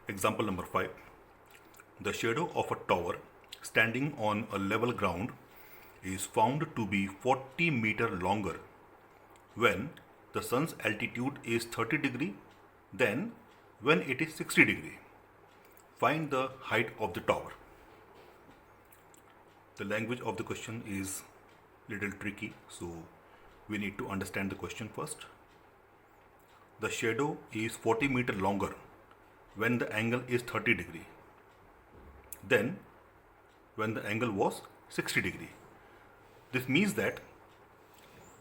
Example number 5. The shadow of a tower standing on a level ground is found to be 40 meter longer when the sun's altitude is 30 degree than when it is 60 degree. Find the height of the tower. The language of the question is little tricky, so we need to understand the question first. The shadow is 40 meter longer when the angle is 30 degree than when the angle was 60 degree. This means that,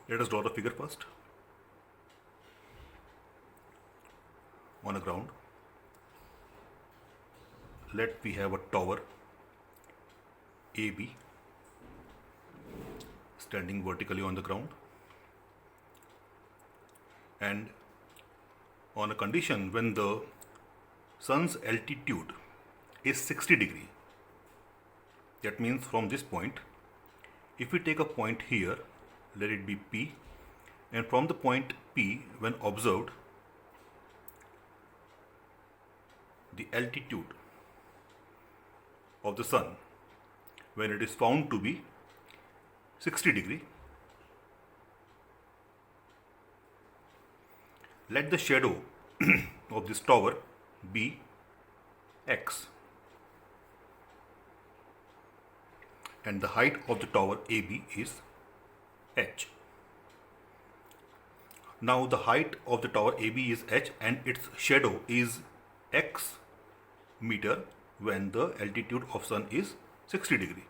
let us draw the figure first. On a ground, let we have a tower AB standing vertically on the ground, and on a condition when the sun's altitude is 60 degree. That means from this point, if we take a point here, let it be P, and from the point P, when observed, the altitude of the sun, when it is found to be 60 degree, let the shadow of this tower be x, and the height of the tower AB is h. Now the height of the tower AB is h and its shadow is x meter when the altitude of sun is 60 degree.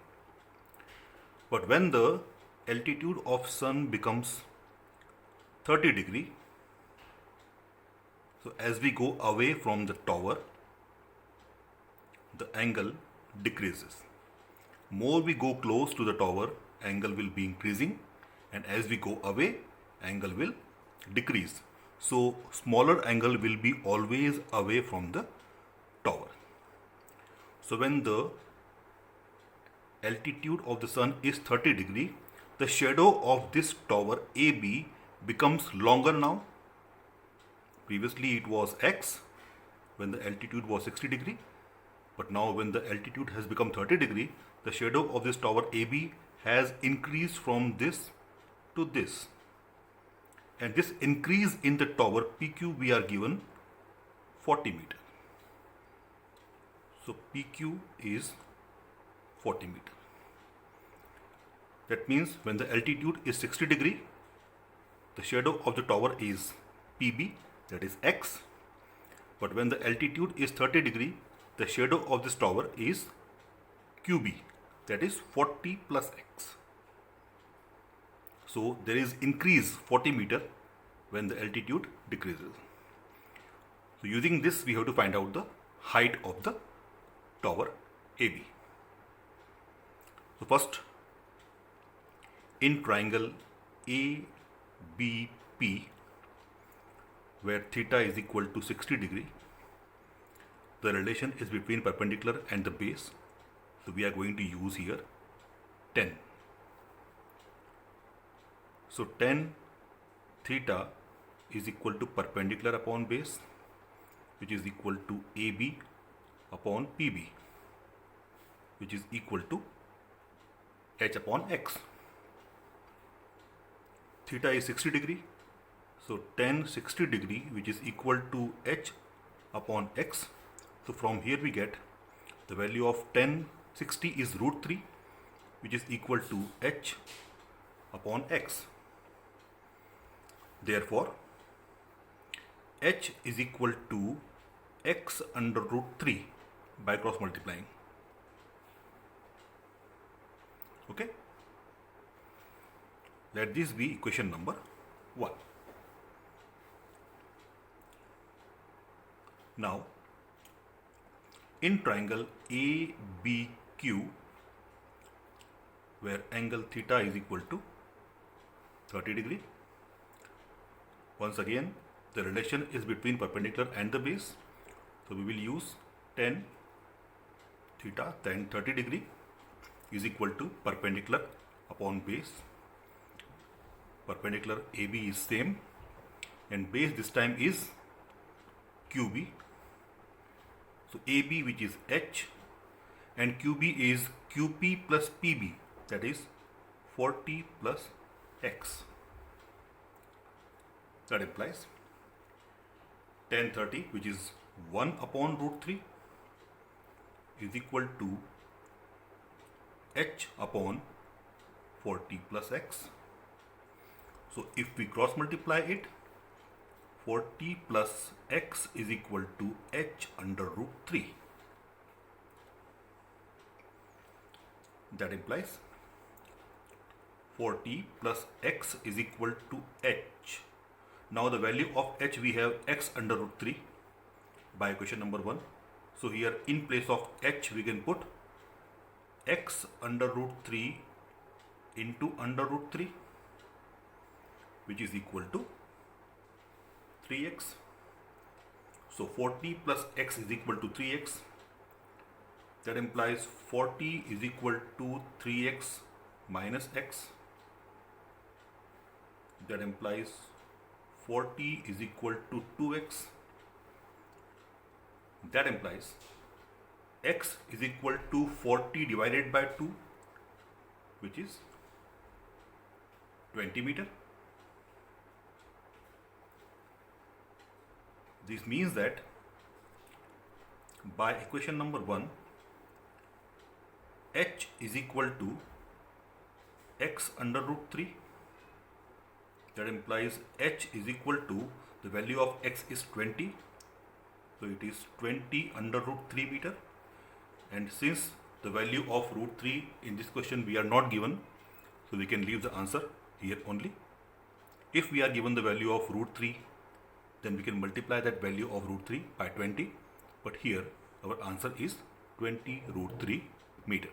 But when the altitude of sun becomes 30 degree, so as we go away from the tower, the angle decreases. More we go close to the tower, angle will be increasing, and as we go away, angle will decrease. So smaller angle will be always away from the tower. So when the altitude of the sun is 30 degree, the shadow of this tower AB becomes longer now. Previously it was x when the altitude was 60 degree, but now when the altitude has become 30 degree, the shadow of this tower AB has increased from this to this. And this increase in the tower PQ we are given 40 meter. So PQ is 40 meter. That means when the altitude is 60 degree, the shadow of the tower is PB, that is x. But when the altitude is 30 degree, the shadow of this tower is QB, that is 40 plus x. So there is increase 40 meter when the altitude decreases. So using this, we have to find out the height of the tower AB. So first, in triangle ABP, where theta is equal to 60 degree, the relation is between perpendicular and the base. So we are going to use here 10. So tan theta is equal to perpendicular upon base, which is equal to AB upon PB, which is equal to h upon x. Theta is 60 degree, so tan 60 degree, which is equal to h upon x. So from here we get the value of tan 60 is root 3, which is equal to h upon x. Therefore, h is equal to x under root 3 by cross multiplying. Okay? Let this be equation number 1. Now, in triangle ABQ, where angle theta is equal to 30 degree, once again the relation is between perpendicular and the base. So we will use tan theta, tan 30 degree is equal to perpendicular upon base. Perpendicular AB is same, and base this time is QB. So AB, which is H, and QB is QP plus PB, that is 40 plus X. That implies tan 30, which is 1 upon root 3, is equal to H upon 40 plus X. So if we cross multiply it, 40 plus X is equal to H under root 3. That implies 40 plus X is equal to H. Now the value of H, we have X under root 3 by equation number 1. So here in place of H we can put X under root 3 into under root 3, which is equal to 3x. So 40 plus x is equal to 3x. That implies 40 is equal to 3x minus x. That implies 40 is equal to 2x. That implies x is equal to 40 divided by 2, which is 20 meter. This means that by equation number 1, H is equal to X under root 3. That implies H is equal to, the value of X is 20. So it is 20 under root 3 meter. And since the value of root 3 in this question we are not given, so we can leave the answer here only. If we are given the value of root 3, then we can multiply that value of root 3 by 20. But here our answer is 20 root 3 meter.